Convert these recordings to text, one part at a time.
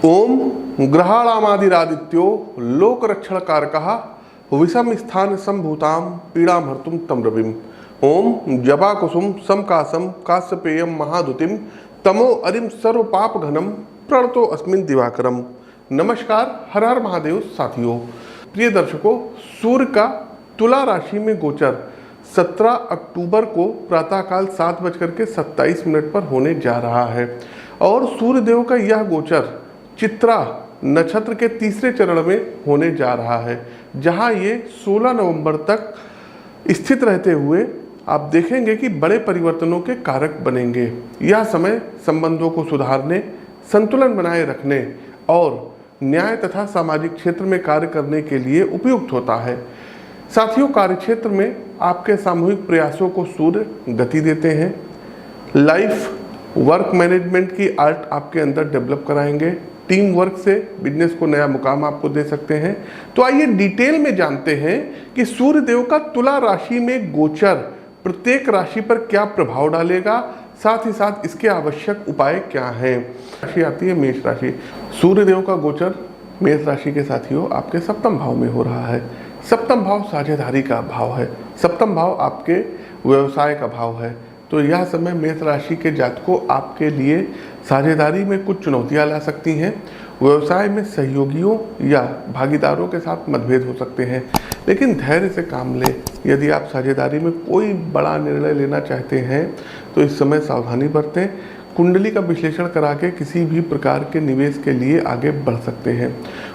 ओम ग्रहाणामादिरादित्यो लोकरक्षण कारकः विषम स्थान संभूताम पीड़ाम हर्तुम तम रविम। ओम जबाकुसुम समकासम काश्यपेयम महादुतिम तमो अरिम सर्व पाप घनम प्रणतो अस्मिन दिवाकरम। नमस्कार, हर हर महादेव साथियों। प्रिय दर्शकों, सूर्य का तुला राशि में गोचर 17 अक्टूबर को प्रातःकाल 7:27 पर होने जा रहा है और सूर्य देव का यह गोचर चित्रा नक्षत्र के तीसरे चरण में होने जा रहा है, जहां ये 16 नवंबर तक स्थित रहते हुए आप देखेंगे कि बड़े परिवर्तनों के कारक बनेंगे। यह समय संबंधों को सुधारने, संतुलन बनाए रखने और न्याय तथा सामाजिक क्षेत्र में कार्य करने के लिए उपयुक्त होता है। साथियों, कार्यक्षेत्र में आपके सामूहिक प्रयासों को सूर्य गति देते हैं। लाइफ वर्क मैनेजमेंट की आर्ट आपके अंदर डेवलप कराएंगे। टीम वर्क से बिजनेस को नया मुकाम आपको दे सकते हैं। तो आइए डिटेल में जानते हैं कि सूर्य देव का तुला राशि में गोचर प्रत्येक राशि पर क्या प्रभाव डालेगा, साथ ही साथ इसके आवश्यक उपाय क्या हैं। राशि आती है मेष राशि। सूर्य देव का गोचर मेष राशि के साथियों आपके सप्तम भाव में हो रहा है। सप्तम भाव साझेदारी का भाव है। सप्तम भाव आपके व्यवसाय का भाव है। तो यह समय मेष राशि के जातकों आपके लिए साझेदारी में कुछ चुनौतियां ला सकती हैं। व्यवसाय में सहयोगियों या भागीदारों के साथ मतभेद हो सकते हैं, लेकिन धैर्य से काम लें। यदि आप साझेदारी में कोई बड़ा निर्णय लेना चाहते हैं तो इस समय सावधानी बरतें। कुंडली का विश्लेषण करा के किसी भी प्रकार के निवेश के लिए आगे बढ़ सकते हैं।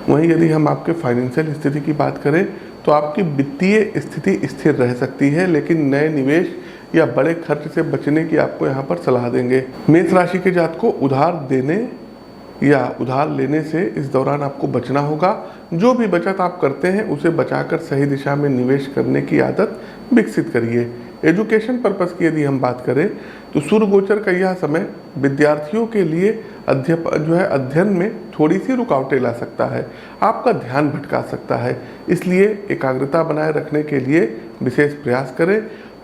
वहीं यदि हम आपके फाइनेंशियल स्थिति की बात करें तो आपकी वित्तीय स्थिति स्थिर रह सकती है, लेकिन नए निवेश या बड़े खर्च से बचने की आपको यहाँ पर सलाह देंगे। मेष राशि के जातकों को उधार देने या उधार लेने से इस दौरान आपको बचना होगा। जो भी बचत आप करते हैं उसे बचाकर सही दिशा में निवेश करने की आदत विकसित करिए। एजुकेशन पर्पस की यदि हम बात करें तो सूर्य गोचर का यह समय विद्यार्थियों के लिए अध्ययन में थोड़ी सी रुकावटें ला सकता है, आपका ध्यान भटका सकता है। इसलिए एकाग्रता बनाए रखने के लिए विशेष प्रयास करें।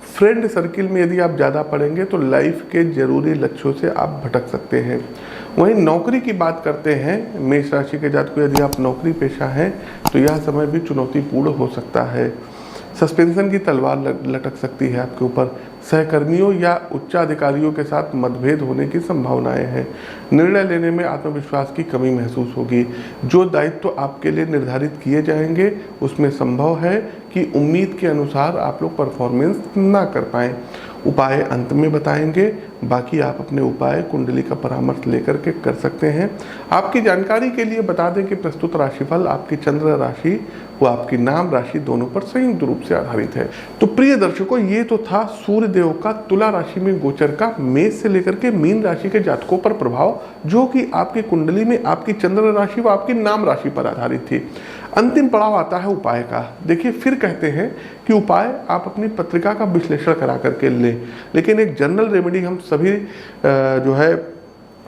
फ्रेंड सर्किल में यदि आप ज़्यादा पढ़ेंगे तो लाइफ के जरूरी लक्ष्यों से आप भटक सकते हैं। वहीं नौकरी की बात करते हैं मेष राशि के जातकों, यदि आप नौकरी पेशा हैं तो यह समय भी चुनौतीपूर्ण हो सकता है। सस्पेंशन की तलवार लटक सकती है आपके ऊपर। सहकर्मियों या उच्चाधिकारियों के साथ मतभेद होने की संभावनाएं हैं। निर्णय लेने में आत्मविश्वास की कमी महसूस होगी। जो दायित्व आपके लिए निर्धारित किए जाएंगे उसमें संभव है कि उम्मीद के अनुसार आप लोग परफॉर्मेंस ना कर पाएं। उपाय अंत में बताएंगे, बाकी आप अपने उपाय कुंडली का परामर्श लेकर के कर सकते हैं। आपकी जानकारी के लिए बता दें कि प्रस्तुत राशिफल आपकी चंद्र राशि व आपकी नाम राशि दोनों पर संयुक्त रूप से आधारित है। तो प्रिय दर्शकों, ये तो था सूर्य देव का तुला राशि में गोचर का मेष से लेकर के मीन राशि के जातकों पर प्रभाव, जो कि आपकी कुंडली में आपकी चंद्र राशि व आपकी नाम राशि पर आधारित थी। अंतिम पड़ाव आता है उपाय का। देखिए, फिर कहते हैं कि उपाय आप अपनी पत्रिका का विश्लेषण करा करके लें, लेकिन एक जनरल रेमेडी हम सभी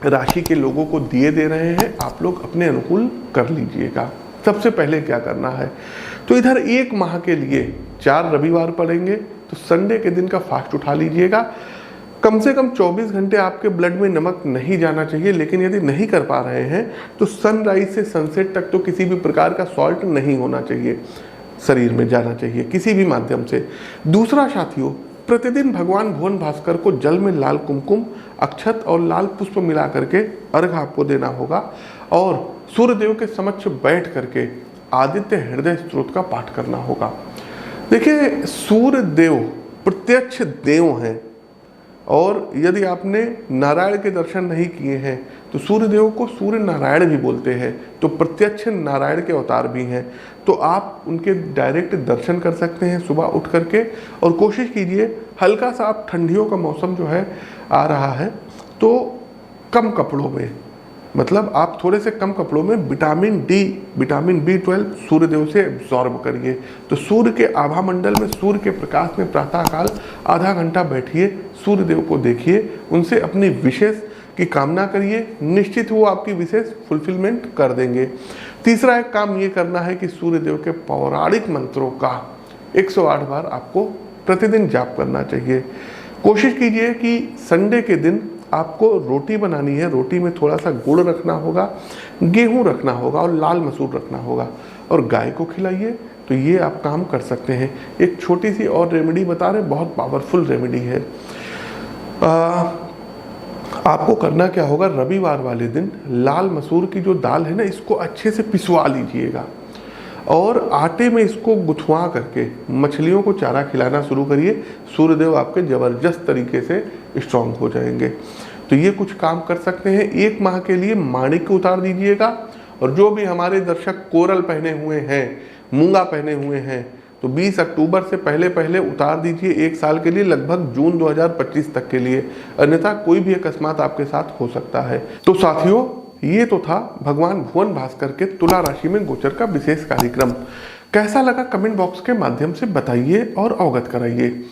राशि के लोगों को दिए दे रहे हैं, आप लोग अपने अनुकूल कर लीजिएगा। सबसे पहले क्या करना है तो इधर 1 माह के लिए 4 रविवार पड़ेंगे तो संडे के दिन का फास्ट उठा लीजिएगा। कम से कम 24 घंटे आपके ब्लड में नमक नहीं जाना चाहिए, लेकिन यदि नहीं कर पा रहे हैं तो सनराइज से सनसेट तक तो किसी भी प्रकार का सॉल्ट नहीं होना चाहिए, शरीर में जाना चाहिए किसी भी माध्यम से। दूसरा साथियों, प्रतिदिन भगवान भुवन भास्कर को जल में लाल कुमकुम, अक्षत और लाल पुष्प मिला करके अर्घ आपको देना होगा और सूर्यदेव के समक्ष बैठ करके आदित्य हृदय स्तोत्र का पाठ करना होगा। देखिए, सूर्य देव प्रत्यक्ष देव हैं और यदि आपने नारायण के दर्शन नहीं किए हैं तो सूर्य देव को सूर्य नारायण भी बोलते हैं, तो प्रत्यक्ष नारायण के अवतार भी हैं। तो आप उनके डायरेक्ट दर्शन कर सकते हैं सुबह उठ करके। और कोशिश कीजिए, हल्का सा आप ठंडियों का मौसम जो है आ रहा है तो कम कपड़ों में, मतलब आप थोड़े से कम कपड़ों में विटामिन डी, विटामिन B12 सूर्य देव से एब्जॉर्ब करिए। तो सूर्य के आभा मंडल में सूर्य के प्रकाश में प्रातःकाल आधा घंटा बैठिए, सूर्य देव को देखिए, उनसे अपनी विशेष की कामना करिए, निश्चित वो आपकी विशेष फुलफिलमेंट कर देंगे। तीसरा एक काम ये करना है कि सूर्य देव के पौराणिक मंत्रों का 108 बार आपको प्रतिदिन जाप करना चाहिए। कोशिश कीजिए कि संडे के दिन आपको रोटी बनानी है, रोटी में थोड़ा सा गुड़ रखना होगा, गेहूं रखना होगा और लाल मसूर रखना होगा और गाय को खिलाइए, तो ये आप काम कर सकते हैं। एक छोटी सी और रेमेडी बता रहे, बहुत पावरफुल रेमेडी है। आपको करना क्या होगा, रविवार वाले दिन लाल मसूर की जो दाल है ना, इसको अच्छे से पिसवा लीजिएगा और आटे में इसको गुथवा करके मछलियों को चारा खिलाना शुरू करिए। सूर्यदेव आपके ज़बरदस्त तरीके से स्ट्रांग हो जाएंगे। तो ये कुछ काम कर सकते हैं। 1 माह के लिए माणिक उतार दीजिएगा और जो भी हमारे दर्शक कोरल पहने हुए हैं, मूंगा पहने हुए हैं, तो 20 अक्टूबर से पहले पहले उतार दीजिए 1 साल के लिए, लगभग जून 2025 तक के लिए, अन्यथा कोई भी अकस्मात आपके साथ हो सकता है। तो साथियों, ये तो था भगवान भुवन भास्कर के तुला राशि में गोचर का विशेष कार्यक्रम। कैसा लगा कमेंट बॉक्स के माध्यम से बताइए और अवगत कराइए।